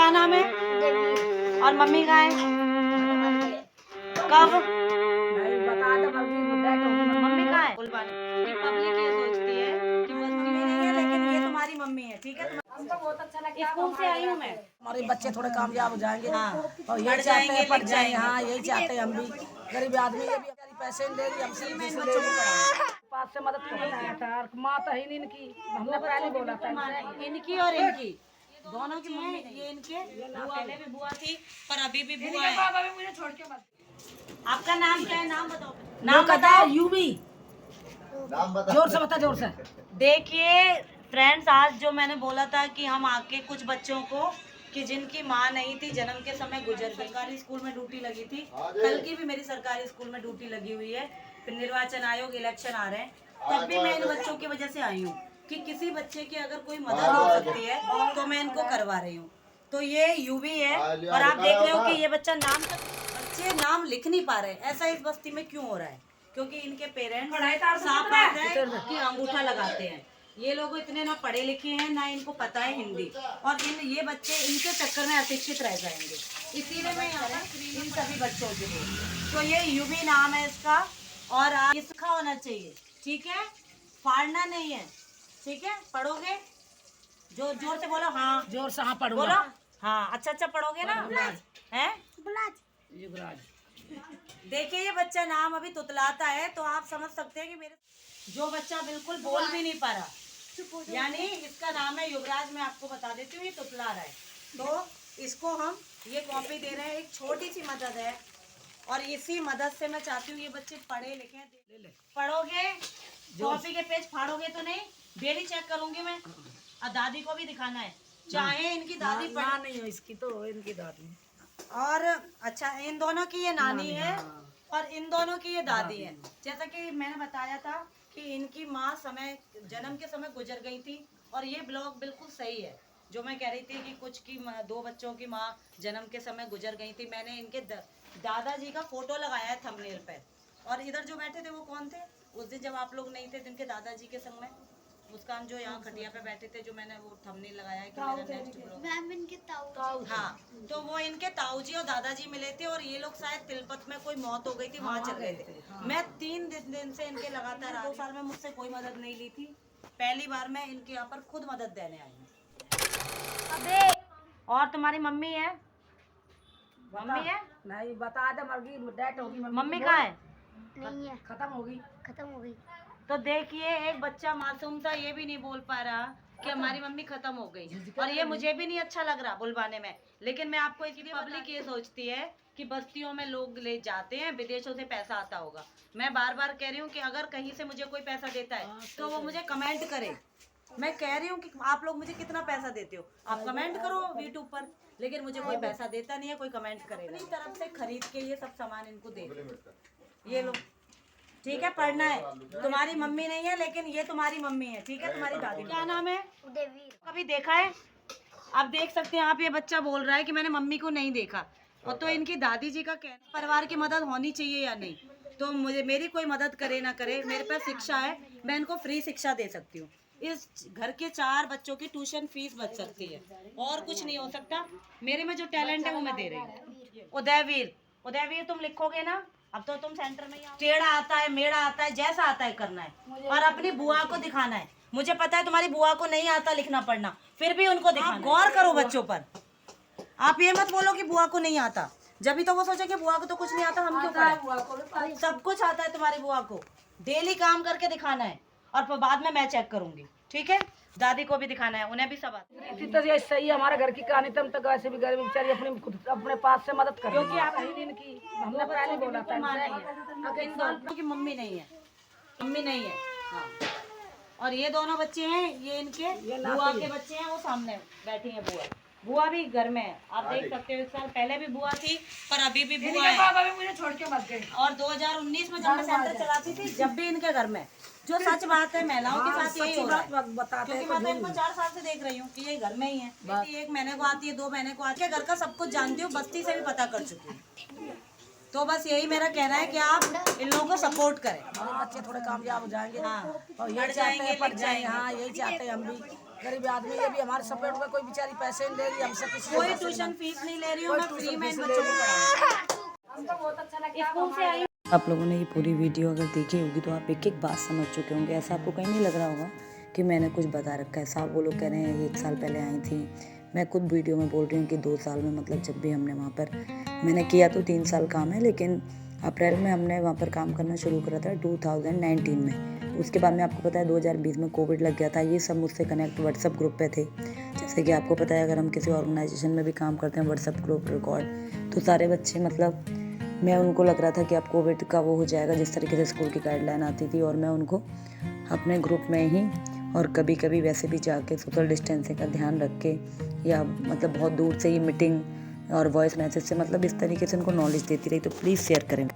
क्या नाम है? और मम्मी कहाँ है? कब? बता दो मम्मी कहाँ है? कि पब्लिक ये सोचती है कि बस्ती में नहीं है, लेकिन ये तुम्हारी मम्मी है। ठीक है, बहुत अच्छा लगता स्कूल से आई हूँ मैं। हमारे बच्चे थोड़े कामयाब हो जाएंगे। हाँ, और यही चाहते हैं पढ़ जाएंगे। हाँ, यही चाहते हैं हम भी। गरीब आदमी ये भी बेचारी पैसे नहीं लेगी, हमसे मैं इन फीस बच्चों को लेगी। पास से मदद करना था और माँ तो ही नहीं इनकी, हमने पहले बोला था इनसे। इनकी और इनकी दोनों की मम्मी नहीं। ये इनके पहले भी बुआ थी पर अभी भी बुआ है। बाबा भी मुझे छोड़ के मत। आपका नाम क्या है? नाम बताओ। नाम बताओ। यूबी। जोर से बता, जोर से। देखिए फ्रेंड्स, आज जो मैंने बोला था कि हम आके कुछ बच्चों को कि जिनकी माँ नहीं थी, जन्म के समय गुजर गई। सरकारी स्कूल में ड्यूटी लगी थी, कल की भी मेरी सरकारी स्कूल में ड्यूटी लगी हुई है। फिर निर्वाचन आयोग इलेक्शन आ रहे हैं, तब भी मैं इन बच्चों की वजह से आई हूँ कि किसी बच्चे की अगर कोई मदद हो सकती है तो मैं इनको करवा रही हूँ। तो ये यूवी है और आप देख रहे हो कि ये बच्चा बच्चे नाम लिख नहीं पा रहे। ऐसा इस बस्ती में क्यों हो रहा है? क्योंकि इनके पेरेंट्स साफ बात है कि अंगूठा लगाते हैं। ये लोग इतने ना पढ़े लिखे हैं, ना इनको पता है हिंदी, और ये बच्चे इनके चक्कर में अशिक्षित रह जाएंगे। इसीलिए मैं यहाँ पर इन सभी बच्चों के लिए, तो ये यूवी नाम है इसका, और ये सीखा होना चाहिए। ठीक है, फाड़ना नहीं है। ठीक है, पढ़ोगे? जोर जोर से बोलो। हाँ, जोर से हाँ पढ़ूंगा। बोलो। हाँ, अच्छा अच्छा पढ़ोगे ना? हैं? युवराज। देखिए ये बच्चा नाम अभी तुतलाता है, तो आप समझ सकते हैं कि मेरे जो बच्चा बिल्कुल बोल भी नहीं पा रहा, यानी इसका नाम है युवराज। मैं आपको बता देती हूँ, ये तुतला रहा है, तो इसको हम ये कॉपी दे रहे हैं। एक छोटी सी मदद है, और इसी मदद से मैं चाहती हूँ ये बच्चे पढ़े लिखे। पढ़ोगे? कॉपी के पेज फाड़ोगे तो नहीं? डेली चेक करूंगी मैं, और दादी को भी दिखाना है, चाहे इनकी दादी पढ़ा नहीं हो इसकी, तो इनकी दादी। और अच्छा, इन दोनों की ये नानी है और इन दोनों की ये दादी है। जैसा कि मैंने बताया था कि इनकी माँ जन्म के समय गुजर गई थी, और ये ब्लॉग बिल्कुल सही है जो मैं कह रही थी कि कुछ की दो बच्चों की माँ जन्म के समय गुजर गई थी। मैंने इनके दादाजी का फोटो लगाया है थंबनेल पे, और इधर जो बैठे थे वो कौन थे उस दिन जब आप लोग नहीं थे, जिनके दादाजी के संग में मुस्कान जो यहाँ खटिया पे बैठे थे, जो मैंने वो थंबनेल लगाया है कि मेरा नेक्स्ट ब्लॉग। हाँ, तो वो इनके ताऊ जी और दादाजी मिले थे, और ये लोग शायद तिलपत में कोई मौत हो गई थी, वहाँ चल गए थे। मैं 3 दिन से इनके लगातार 2 साल में मुझसे कोई मदद नहीं ली थी। पहली बार मैं इनके यहाँ पर खुद मदद देने आई हूँ। और तुम्हारी मम्मी है? मम्मी है? नहीं, बता दे, मर गई, डेट होगी। मम्मी कहाँ है? नहीं है, खत्म होगी। खत्म हो गई। तो देखिए एक बच्चा मासूम सा ये भी नहीं बोल पा रहा कि हमारी मम्मी खत्म हो गई, और ये मुझे भी नहीं अच्छा लग रहा बुलवाने में, लेकिन मैं आपको इसलिए पब्लिक ये सोचती है कि बस्तियों में लोग ले जाते हैं, विदेशों से पैसा आता होगा। मैं बार बार कह रही हूँ कि अगर कहीं से मुझे कोई पैसा देता है तो वो मुझे कमेंट करे। मैं कह रही हूँ कि आप लोग मुझे कितना पैसा देते हो, आप कमेंट करो यूट्यूब पर, लेकिन मुझे कोई पैसा देता नहीं है, कोई कमेंट करेगा। अपनी तरफ से खरीद के ये सब सामान इनको दे दो। ये लो, ठीक है, पढ़ना है। तुम्हारी मम्मी नहीं है, लेकिन ये तुम्हारी मम्मी है। ठीक है, तुम्हारी दादी। क्या नाम है? देवीर। कभी देखा है? आप देख सकते हैं, आप ये बच्चा बोल रहा है कि मैंने मम्मी को नहीं देखा, और तो इनकी दादी जी का कहना परिवार की मदद होनी चाहिए या नहीं। तो मुझे मेरी कोई मदद करे ना करे, मेरे पास शिक्षा है, मैं इनको फ्री शिक्षा दे सकती हूँ। इस घर के 4 बच्चों की ट्यूशन फीस बच सकती है, और कुछ नहीं हो सकता। मेरे में जो टैलेंट है वो मैं दे रही हूँ। उदयवीर, उदयवीर तुम लिखोगे ना? अब तो तुम सेंटर में ही आओ। टेढ़ा आता है, मेढ़ा आता है, जैसा आता है करना है, और अपनी बुआ को दिखाना है। मुझे पता है तुम्हारी बुआ को नहीं आता लिखना पढ़ना, फिर भी उनको दिखाना। गौर करो बच्चों पर। आप ये मत बोलो कि बुआ को नहीं आता, जब भी तो वो सोचे कि बुआ को तो कुछ नहीं आता, हम क्यों करें? सब कुछ आता है तुम्हारी बुआ को। डेली काम करके दिखाना है, और फिर बाद में मैं चेक करूंगी। ठीक है, दादी को भी दिखाना है, उन्हें भी सब आता है। इसी तरह सही है हमारे घर की कहानी। तुम तक वैसे भी गरीब बेचारी अपने पास से मदद कर, क्योंकि आप ही इनकी, हमने पहले बोला था इनसे। इन दोनों की मम्मी नहीं है, मम्मी नहीं है। हाँ, और ये दोनों बच्चे हैं, ये इनके बुआ के बच्चे हैं, वो सामने बैठी है बुआ। बुआ भी घर में है, आप देख सकते हो। 1 साल पहले भी बुआ थी, पर अभी भी बुआ है। बाबा भी मुझे छोड़ के मत गए। और 2019 में जब मैं सेंटर चलाती थी, जब भी इनके घर में, जो सच बात है, महिलाओं के साथ यही हो रहा है। बताते क्योंकि मैं तो इनको 4 साल से देख रही हूँ कि ये घर में ही है। बेटी 1 महीने को आती है, 2 महीने को आती है, घर का सब कुछ जानती हूँ, बस्ती से भी पता कर चुकी हूँ। तो बस यही मेरा कहना है कि आप इन लोगों को सपोर्ट करें। बच्चे थोड़े कामयाब हो जाएंगे। हाँ, और यही चाहते हैं पढ़ जाएंगे। हाँ, यही चाहते हैं हम भी। गरीब आदमी ये भी हमारे सपोर्ट का कोई बेचारी पैसे नहीं ले रही हमसे किसी कोई ट्यूशन फीस नहीं ले रही हूँ, मैं फ्री में इन बच्चों को पढ़ाऊँ। हमको बहुत अच्छा लगता स्कूल से आई। आप लोगों ने ये पूरी वीडियो अगर देखी होगी तो आप एक एक बात समझ चुके होंगे। ऐसा आपको कहीं नहीं लग रहा होगा कि मैंने कुछ बता रखा है। साहब वो लोग कह रहे हैं 1 साल पहले आई थी, मैं खुद वीडियो में बोल रही हूँ कि 2 साल में, मतलब जब भी हमने वहाँ पर, मैंने किया तो 3 साल काम है, लेकिन अप्रैल में हमने वहाँ पर काम करना शुरू करा था 2019 में। उसके बाद में आपको पता है 2020 में कोविड लग गया था। ये सब मुझसे कनेक्ट व्हाट्सअप ग्रुप पे थे। जैसे कि आपको पता है अगर हम किसी ऑर्गेनाइजेशन में भी काम करते हैं, व्हाट्सअप ग्रुप रिकॉर्ड, तो सारे बच्चे, मतलब मैं उनको लग रहा था कि अब कोविड का वो हो जाएगा, जिस तरीके से स्कूल की गाइडलाइन आती थी, और मैं उनको अपने ग्रुप में ही और कभी कभी वैसे भी जाके सोशल डिस्टेंसिंग का ध्यान रख के, या मतलब बहुत दूर से ही मीटिंग और वॉइस मैसेज से, मतलब इस तरीके से उनको नॉलेज देती रही। तो प्लीज़ शेयर करें।